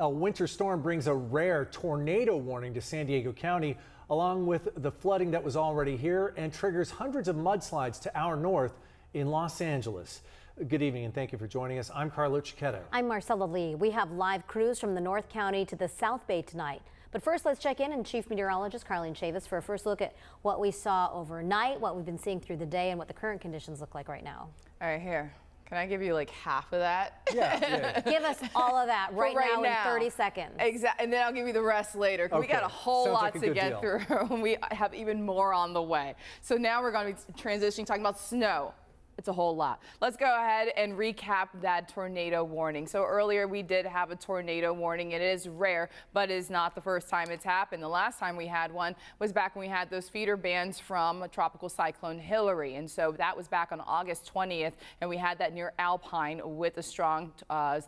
A winter storm brings a rare tornado warning to San Diego County, along with the flooding that was already here, and triggers hundreds of mudslides to our north in Los Angeles. Good evening and thank you for joining us. I'm Carlo Cicchetto. I'm Marcella Lee. We have live crews from the North County to the South Bay tonight. But first, let's check in on Chief Meteorologist Carlene Chavis for a first look at what we saw overnight, what we've been seeing through the day, and what the current conditions look like right now. All right, here. Can I give you like half of that? Yeah. Give us all of that right now in 30 seconds. Exactly, and then I'll give you the rest later. Okay. We got a whole lot to get through, and we have even more on the way. So now we're going to be transitioning, talking about snow. It's a whole lot. Let's go ahead and recap that tornado warning. So earlier we did have a tornado warning. It is rare, but it is not the first time it's happened. The last time we had one was back when we had those feeder bands from Tropical Cyclone Hillary. And so that was back on August 20th. And we had that near Alpine with a strong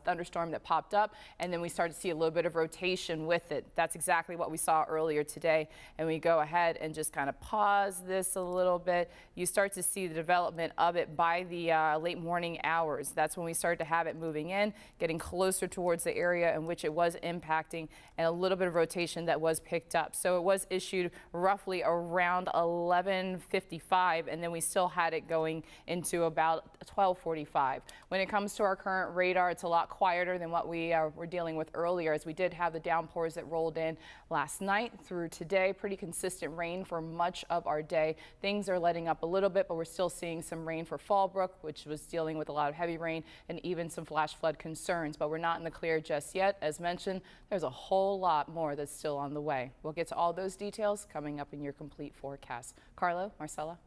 thunderstorm that popped up. And then we started to see a little bit of rotation with it. That's exactly what we saw earlier today. And we go ahead and just kind of pause this a little bit. You start to see the development of it by the late morning hours. That's when we started to have it moving in, getting closer towards the area in which it was impacting, and a little bit of rotation that was picked up. So it was issued roughly around 11:55, and then we still had it going into about 12:45. When it comes to our current radar, it's a lot quieter than what we were dealing with earlier, as we did have the downpours that rolled in last night through today. Pretty consistent rain for much of our day. Things are letting up a little bit, but we're still seeing some rain for Fallbrook, which was dealing with a lot of heavy rain and even some flash flood concerns, but we're not in the clear just yet. As mentioned, there's a whole lot more that's still on the way. We'll get to all those details coming up in your complete forecast. Carlo, Marcella.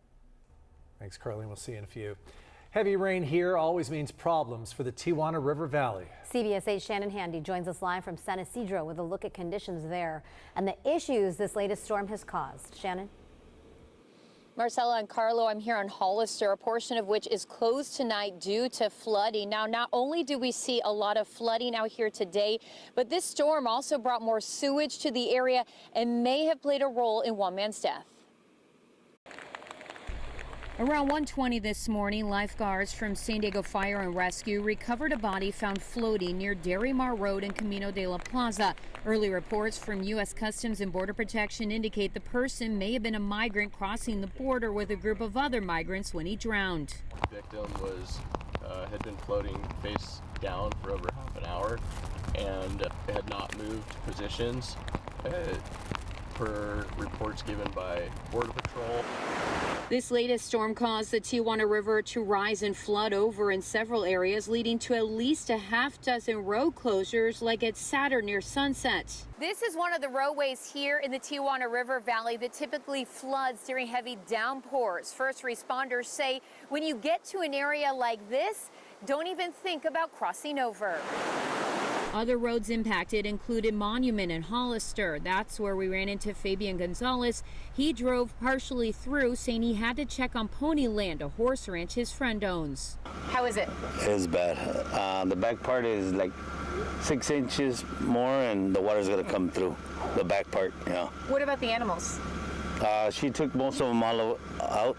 Thanks, Carlene. We'll see you in a few. Heavy rain here always means problems for the Tijuana River Valley. CBS 8's Shannon Handy joins us live from San Isidro with a look at conditions there and the issues this latest storm has caused. Shannon? Marcella and Carlo, I'm here on Hollister, a portion of which is closed tonight due to flooding. Now, not only do we see a lot of flooding out here today, but this storm also brought more sewage to the area and may have played a role in one man's death. Around 1:20 this morning, lifeguards from San Diego Fire and Rescue recovered a body found floating near Del Mar Road and Camino de la Plaza. Early reports from U.S. Customs and Border Protection indicate the person may have been a migrant crossing the border with a group of other migrants when he drowned. The victim had been floating face down for over half an hour and had not moved positions, per reports given by Border Patrol. This latest storm caused the Tijuana River to rise and flood over in several areas, leading to at least a half dozen road closures like at Saturn near Sunset. This is one of the roadways here in the Tijuana River Valley that typically floods during heavy downpours. First responders say when you get to an area like this, don't even think about crossing over. Other roads impacted included Monument and Hollister. That's where we ran into Fabian Gonzalez. He drove partially through, saying he had to check on Ponyland, a horse ranch his friend owns. How is it? It's bad. The back part is like 6 inches more, and the water's gonna come through the back part. Yeah. What about the animals? She took most of them all out.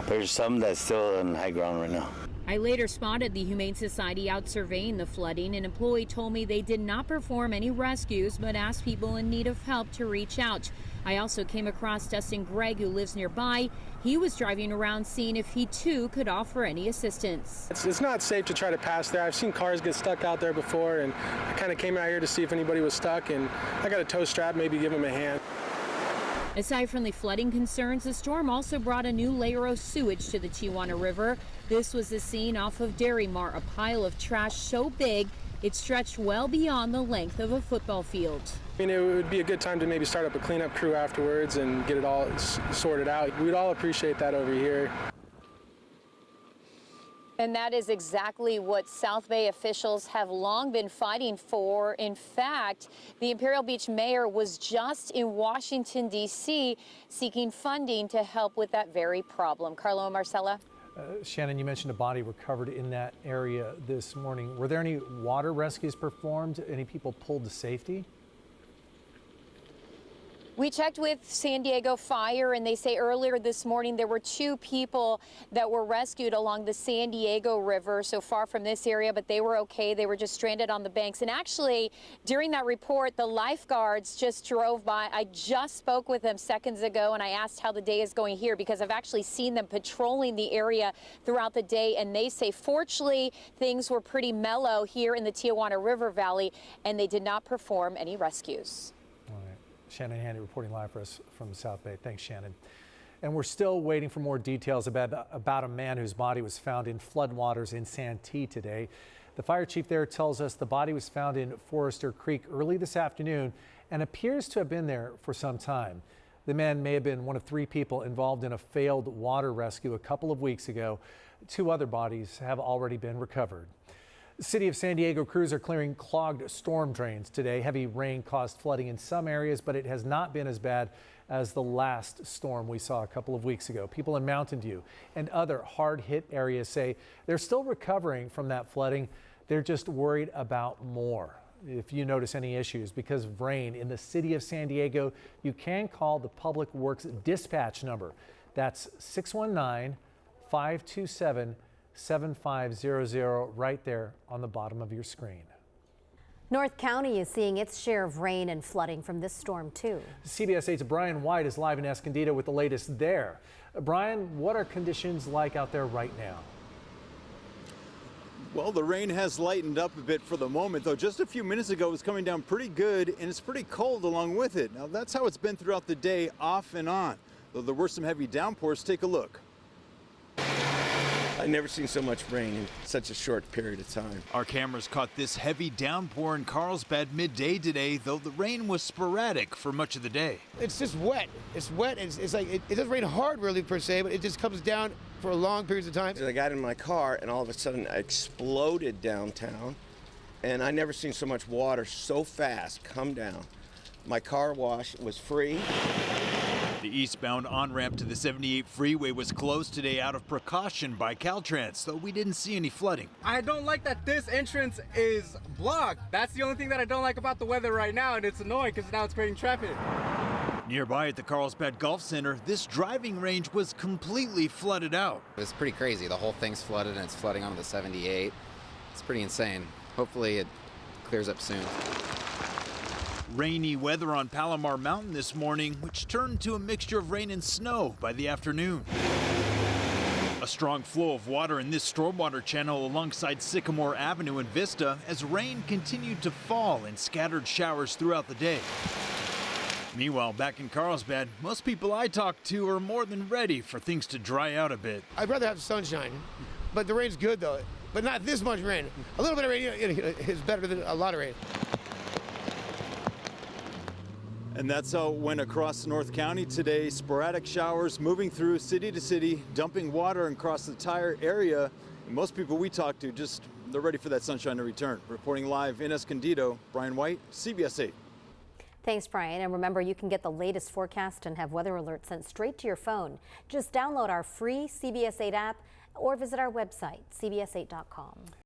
There's some that's still in high ground right now. I later spotted the Humane Society out surveying the flooding. An employee told me they did not perform any rescues, but asked people in need of help to reach out. I also came across Dustin Gregg, who lives nearby. He was driving around seeing if he too could offer any assistance. It's not safe to try to pass there. I've seen cars get stuck out there before, and I kind of came out here to see if anybody was stuck, and I got a tow strap, maybe give them a hand. Aside from the flooding concerns, the storm also brought a new layer of sewage to the Tijuana River. This was the scene off of Del Mar, a pile of trash so big it stretched well beyond the length of a football field. I mean, it would be a good time to maybe start up a cleanup crew afterwards and get it all sorted out. We'd all appreciate that over here. And that is exactly what South Bay officials have long been fighting for. In fact, the Imperial Beach mayor was just in Washington, D.C., seeking funding to help with that very problem. Carlo and Marcella? Shannon, you mentioned a body recovered in that area this morning. Were there any water rescues performed? Any people pulled to safety? We checked with San Diego Fire, and they say earlier this morning there were 2 people that were rescued along the San Diego River, so far from this area, but they were okay. They were just stranded on the banks. And actually, during that report, the lifeguards just drove by. I just spoke with them seconds ago, and I asked how the day is going here because I've actually seen them patrolling the area throughout the day, and they say fortunately things were pretty mellow here in the Tijuana River Valley, and they did not perform any rescues. All right. Shannon Handy reporting live for us from the South Bay. Thanks, Shannon. And we're still waiting for more details about a man whose body was found in floodwaters in Santee today. The fire chief there tells us the body was found in Forester Creek early this afternoon and appears to have been there for some time. The man may have been one of 3 people involved in a failed water rescue a couple of weeks ago. 2 other bodies have already been recovered. City of San Diego crews are clearing clogged storm drains today. Heavy rain caused flooding in some areas, but it has not been as bad as the last storm we saw a couple of weeks ago. People in Mountain View and other hard-hit areas say they're still recovering from that flooding. They're just worried about more. If you notice any issues because of rain in the city of San Diego, you can call the Public Works dispatch number. That's 619-527-7500 right there on the bottom of your screen. North County is seeing its share of rain and flooding from this storm too. CBS 8's Brian White is live in Escondido with the latest there. Brian, what are conditions like out there right now? Well, the rain has lightened up a bit for the moment, though just a few minutes ago it was coming down pretty good, and it's pretty cold along with it. Now, that's how it's been throughout the day, off and on. Though there were some heavy downpours, take a look. I've never seen so much rain in such a short period of time. Our cameras caught this heavy downpour in Carlsbad midday today, though the rain was sporadic for much of the day. It's just wet. It's wet. It's like it doesn't rain hard really per se, but it just comes down for long periods of time. I got in my car and all of a sudden I exploded downtown, and I never seen so much water so fast come down. My car wash was free. The eastbound on-ramp to the 78 freeway was closed today out of precaution by Caltrans, though we didn't see any flooding. I don't like that this entrance is blocked. That's the only thing that I don't like about the weather right now, and it's annoying because now it's creating traffic. Nearby at the Carlsbad Golf Center, this driving range was completely flooded out. It's pretty crazy. The whole thing's flooded, and it's flooding onto the 78. It's pretty insane. Hopefully it clears up soon. Rainy weather on Palomar Mountain this morning, which turned to a mixture of rain and snow by the afternoon. A strong flow of water in this stormwater channel alongside Sycamore Avenue and Vista as rain continued to fall in scattered showers throughout the day. Meanwhile, back in Carlsbad, most people I talk to are more than ready for things to dry out a bit. I'd rather have sunshine, but the rain's good though. But not this much rain. A little bit of rain is better than a lot of rain. And that's how it went across North County today. Sporadic showers moving through city to city, dumping water across the entire area. And most people we talk to they're ready for that sunshine to return. Reporting live in Escondido, Brian White, CBS 8. Thanks, Brian. And remember, you can get the latest forecast and have weather alerts sent straight to your phone. Just download our free CBS 8 app or visit our website, cbs8.com.